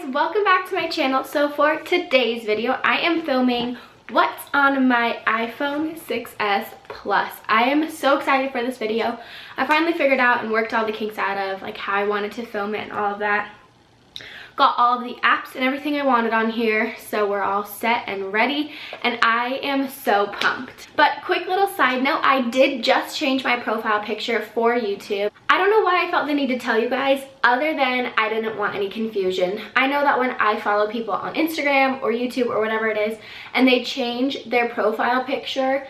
guys, welcome back to my channel. So for today's video, I am filming what's on my iPhone 6s Plus. I am so excited for this video. I finally figured out and worked all the kinks out of like how I wanted to film it and all of that. Got all of the apps and everything I wanted on here, so we're all set and ready, and I am so pumped. But quick little side note, I did just change my profile picture for YouTube. I don't know why I felt the need to tell you guys, other than I didn't want any confusion. I know that when I follow people on Instagram or YouTube or whatever it is, and they change their profile picture,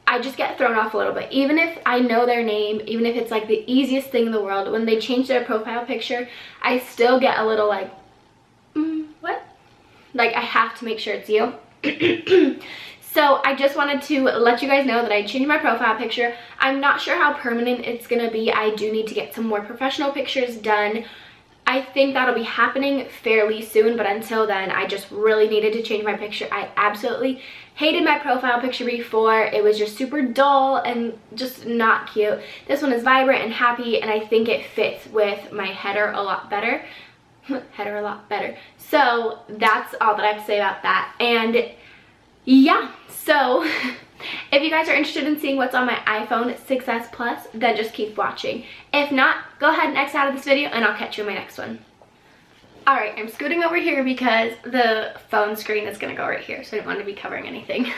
I just get thrown off a little bit. Even if I know their name, even if it's like the easiest thing in the world, when they change their profile picture, I still get a little like, what? Like I have to make sure it's you. So I just wanted to let you guys know that I changed my profile picture. I'm not sure how permanent it's gonna be. I do need to get some more professional pictures done. I think that'll be happening fairly soon, but until then, I just really needed to change my picture. I absolutely hated my profile picture before. It was just super dull and just not cute. This one is vibrant and happy, and I think it fits with my header a lot better. Header a lot better. So that's all that I have to say about that. And yeah, so if you guys are interested in seeing what's on my iPhone 6s Plus, then just keep watching. If not, go ahead and X out of this video and I'll catch you in my next one. Alright, I'm scooting over here because the phone screen is going to go right here, so I didn't want to be covering anything.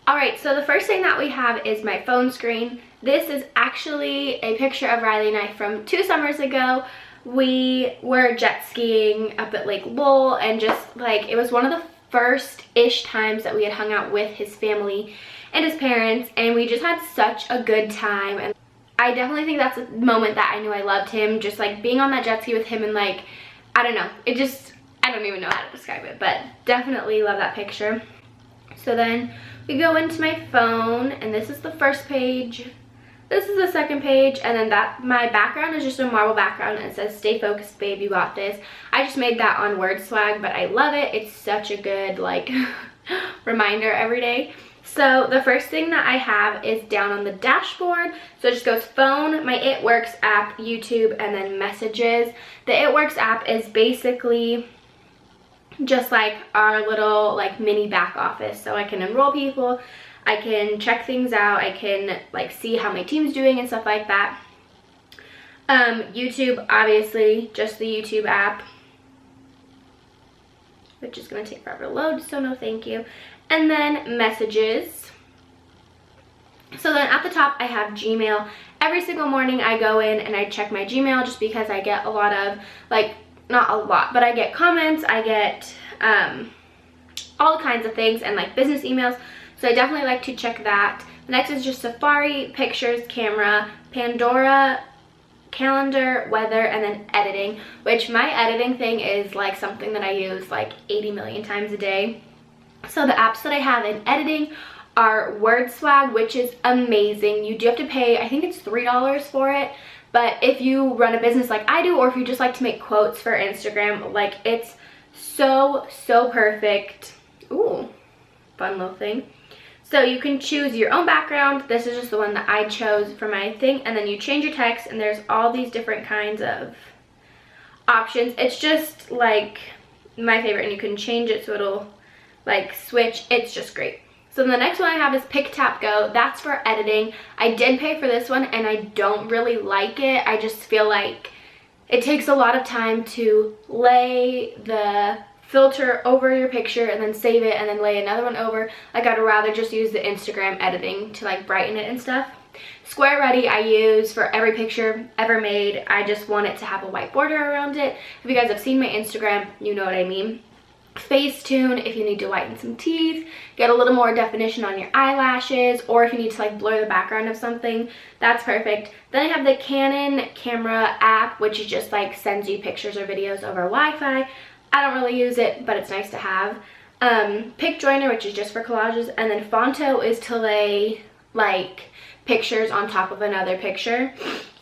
Alright, so the first thing that we have is my phone screen. This is actually a picture of Riley and I from 2 summers ago. We were jet skiing up at Lake Lowell, and just like, it was one of the first-ish times that we had hung out with his family and his parents, and we just had such a good time. And I definitely think that's a moment that I knew I loved him, just like being on that jet ski with him, and like, I don't know, it just, I don't even know how to describe it, but definitely love that picture. So then we go into my phone, and this is the first page. This is the second page, and then that my background is just a marble background, and it says "Stay focused, babe, you got this." I just made that on Word Swag, but I love it. It's such a good like reminder every day. So the first thing that I have is down on the dashboard. So it just goes phone, my It Works app, YouTube, and then messages. The It Works app is basically just like our little like mini back office, so I can enroll people, I can check things out, I can like see how my team's doing and stuff like that. YouTube, obviously, just the YouTube app, which is going to take forever to load, so no thank you. And then messages. So then at the top I have Gmail. Every single morning I go in and I check my Gmail, just because I get a lot of, like, not a lot, but I get comments, I get all kinds of things, and like business emails. So I definitely like to check that. The next is just Safari, Pictures, Camera, Pandora, Calendar, Weather, and then Editing, which my editing thing is like something that I use like 80 million times a day. So the apps that I have in editing are Word Swag, which is amazing. You do have to pay, I think it's $3 for it, but if you run a business like I do, or if you just like to make quotes for Instagram, like it's so perfect. Ooh, fun little thing. So you can choose your own background. This is just the one that I chose for my thing, and then you change your text, and there's all these different kinds of options. It's just like my favorite, and you can change it so it'll like switch. It's just great. So then the next one I have is Pick Tap Go. That's for editing. I did pay for this one, and I don't really like it. I just feel like it takes a lot of time to lay the filter over your picture and then save it and then lay another one over. Like, I'd rather just use the Instagram editing to like brighten it and stuff. Square Ready I use for every picture ever made. I just want it to have a white border around it. If you guys have seen my Instagram, you know what I mean. Facetune if you need to whiten some teeth, get a little more definition on your eyelashes, or if you need to like blur the background of something, that's perfect. Then I have the Canon camera app, which just like sends you pictures or videos over Wi-Fi. I don't really use it, but it's nice to have. Pic Joiner, which is just for collages, and then Fonto is to lay like pictures on top of another picture.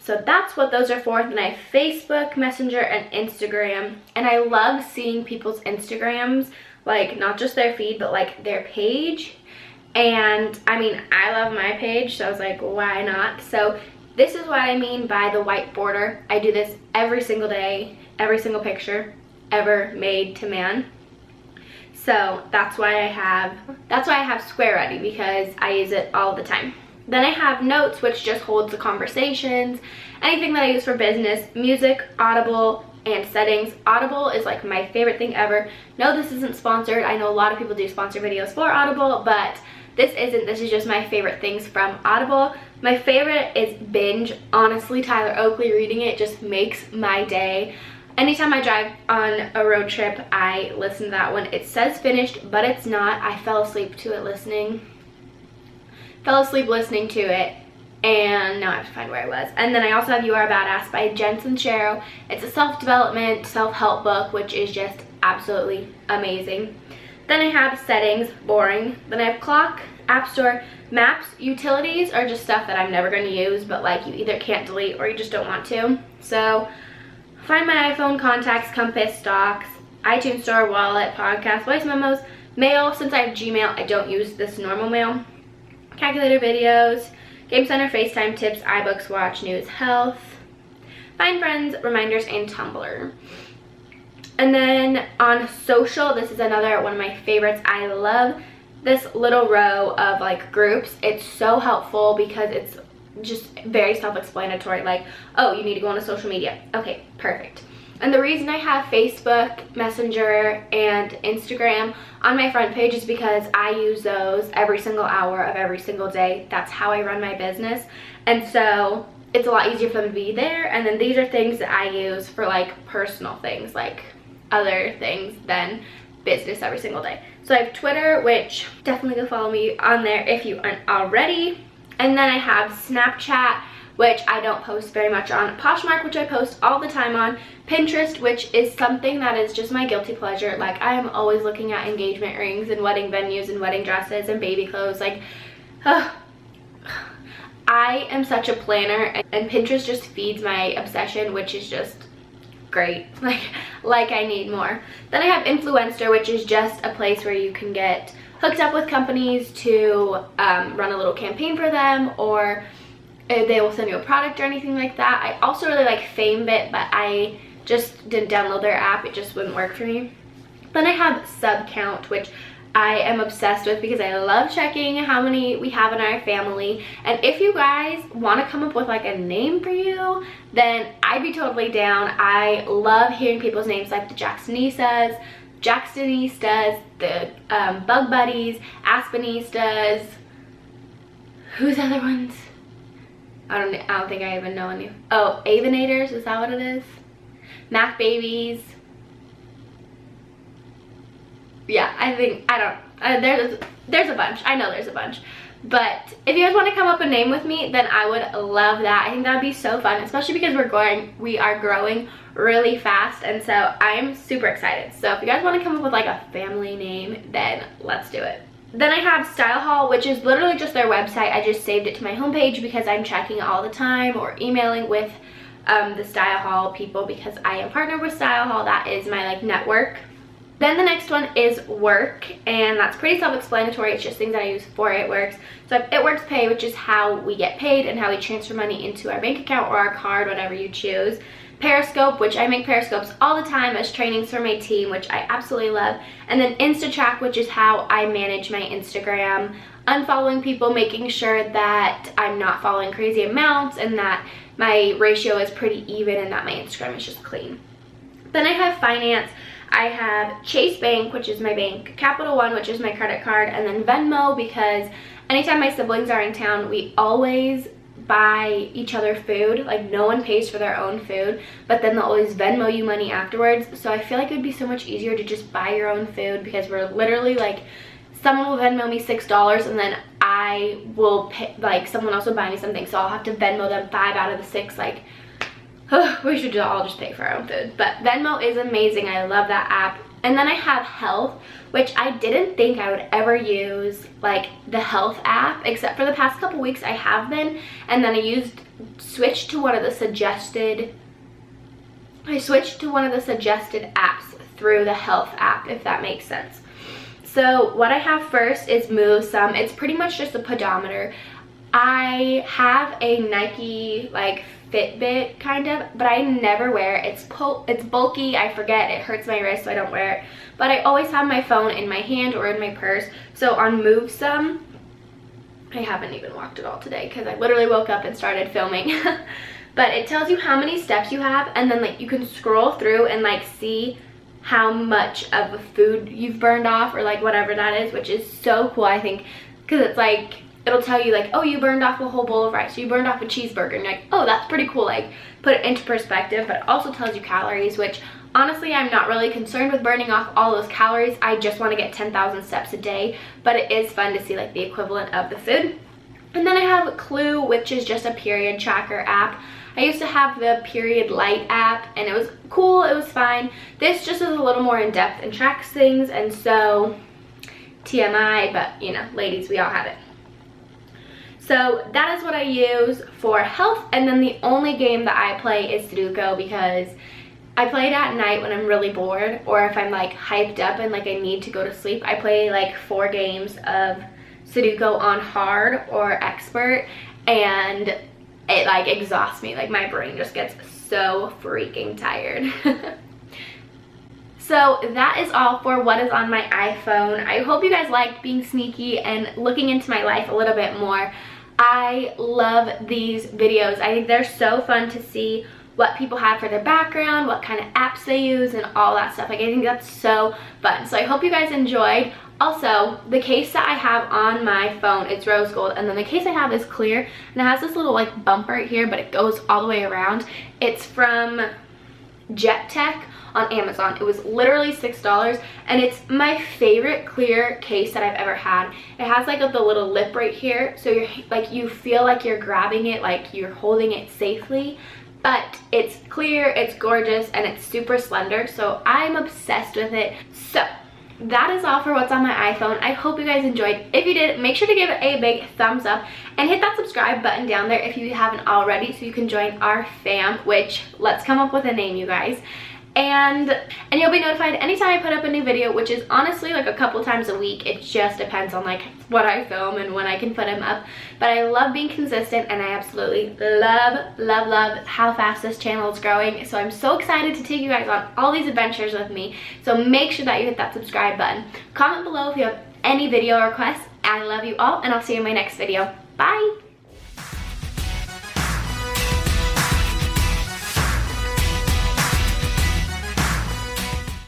So that's what those are for. Then I have Facebook, Messenger, and Instagram. And I love seeing people's Instagrams, like not just their feed, but like their page. And I mean, I love my page, so I was like, why not? So this is what I mean by the white border. I do this every single day, every single picture. ever made to man. So that's why I have Square Ready, because I use it all the time. Then I have Notes, which just holds the conversations, anything that I use for business, music, Audible, and settings. Audible is like my favorite thing ever. No, this isn't sponsored. I know a lot of people do sponsor videos for Audible, but this isn't. This is just my favorite things from Audible. My favorite is Binge. Honestly, Tyler Oakley reading it just makes my day. Anytime I drive on a road trip, I listen to that one. It says finished, but it's not. I fell asleep to it listening. Fell asleep listening to it, and now I have to find where I was. And then I also have You Are a Badass by Jen Sincero. It's a self-development, self-help book, which is just absolutely amazing. Then I have Settings, boring. Then I have Clock, App Store, Maps. Utilities are just stuff that I'm never going to use, but like you either can't delete or you just don't want to. So Find My iPhone, Contacts, Compass, Docs, iTunes Store, Wallet, Podcast, Voice Memos, Mail. Since I have Gmail, I don't use this normal mail. Calculator, Videos, Game Center, FaceTime, Tips, iBooks, Watch, News, Health, Find Friends, Reminders, and Tumblr. And then on social, this is another one of my favorites. I love this little row of like groups. It's so helpful because it's just very self-explanatory. Like, oh, you need to go on a social media. Okay, perfect. And the reason I have Facebook, Messenger, and Instagram on my front page is because I use those every single hour of every single day. That's how I run my business. And so it's a lot easier for them to be there. And then these are things that I use for like personal things, like other things than business every single day. So I have Twitter, which definitely go follow me on there if you aren't already. And then I have Snapchat, which I don't post very much on, Poshmark, which I post all the time on, Pinterest, which is something that is just my guilty pleasure. Like, I am always looking at engagement rings and wedding venues and wedding dresses and baby clothes. Like, I am such a planner, and Pinterest just feeds my obsession, which is just great. Like I need more. Then I have Influencer, which is just a place where you can get hooked up with companies to run a little campaign for them, or they will send you a product or anything like that. I also really like FameBit, but I just didn't download their app. It just wouldn't work for me. Then I have SubCount, which I am obsessed with because I love checking how many we have in our family. And if you guys want to come up with like a name for you, then I'd be totally down. I love hearing people's names, like the Jacksonistas, the Bug Buddies, Aspenistas. Who's the other ones? I don't think I even know any. Oh, Avenators, is that what it is? Mac Babies. Yeah, there's a bunch. I know there's a bunch. But if you guys want to come up and name with me, then I would love that. I think that would be so fun, especially because we are growing really fast, and so I'm super excited. So if you guys want to come up with like a family name, then let's do it. Then I have Style Hall, which is literally just their website. I just saved it to my homepage because I'm checking it all the time, or emailing with the Style Hall people because I am partnered with Style Hall. That is my like network. Then the next one is Work, and that's pretty self-explanatory. It's just things that I use for It Works. So I have It Works Pay, which is how we get paid and how we transfer money into our bank account or our card, whatever you choose. Periscope, which I make Periscopes all the time as trainings for my team, which I absolutely love. And then InstaTrack, which is how I manage my Instagram, unfollowing people, making sure that I'm not following crazy amounts and that my ratio is pretty even and that my Instagram is just clean. Then I have Finance. I have Chase Bank, which is my bank, Capital One, which is my credit card, and then Venmo, because anytime my siblings are in town, we always buy each other food. Like, no one pays for their own food, but then they'll always Venmo you money afterwards. So I feel like it would be so much easier to just buy your own food, because we're literally like, someone will Venmo me $6 and then I will pay, like someone else will buy me something, so I'll have to Venmo them 5 out of the 6. Like, we should all just pay for our own food. But Venmo is amazing. I love that app. And then I have Health, which I didn't think I would ever use, like the Health app, except for the past couple weeks I have been. And then I switched to one of the suggested apps through the Health app, if that makes sense. So what I have first is MoveSome. It's pretty much just a pedometer. I have a Nike like Fitbit kind of, but I never wear it. It's bulky, I forget, it hurts my wrist, so I don't wear it. But I always have my phone in my hand or in my purse. So on MoveSome, I haven't even walked at all today because I literally woke up and started filming. But it tells you how many steps you have, and then like you can scroll through and like see how much of the food you've burned off or like whatever that is, which is so cool, I think, because it's like it'll tell you like, oh, you burned off a whole bowl of rice, you burned off a cheeseburger, and you're like, oh, that's pretty cool, like put it into perspective. But it also tells you calories, which honestly I'm not really concerned with burning off all those calories. I just want to get 10,000 steps a day, but it is fun to see like the equivalent of the food. And then I have Clue, which is just a period tracker app. I used to have the Period Light app, and it was cool, it was fine. This just is a little more in depth and tracks things, and so TMI, but you know, ladies, we all have it. So that is what I use for health. And then the only game that I play is Sudoku, because I play it at night when I'm really bored, or if I'm like hyped up and like I need to go to sleep. I play like 4 games of Sudoku on hard or expert, and it like exhausts me. Like my brain just gets so freaking tired. So that is all for what is on my iPhone. I hope you guys liked being sneaky and looking into my life a little bit more. I love these videos. I think they're so fun to see what people have for their background, what kind of apps they use, and all that stuff. Like, I think that's so fun. So I hope you guys enjoyed. Also, the case that I have on my phone, it's rose gold, and then the case I have is clear, and it has this little like bump right here, but it goes all the way around. It's from Jet Tech on Amazon. It was literally $6, and it's my favorite clear case that I've ever had. It has like the little lip right here, so you're like, you feel like you're grabbing it, like you're holding it safely, but it's clear, it's gorgeous, and it's super slender, so I'm obsessed with it. So that is all for what's on my iPhone. I hope you guys enjoyed. If you did, make sure to give it a big thumbs up and hit that subscribe button down there if you haven't already, so you can join our fam, which, let's come up with a name, you guys. And you'll be notified anytime I put up a new video, which is honestly like a couple times a week. It just depends on like what I film and when I can put them up. But I love being consistent, and I absolutely love how fast this channel is growing. So I'm so excited to take you guys on all these adventures with me. So make sure that you hit that subscribe button. Comment below if you have any video requests. I love you all, and I'll see you in my next video. Bye!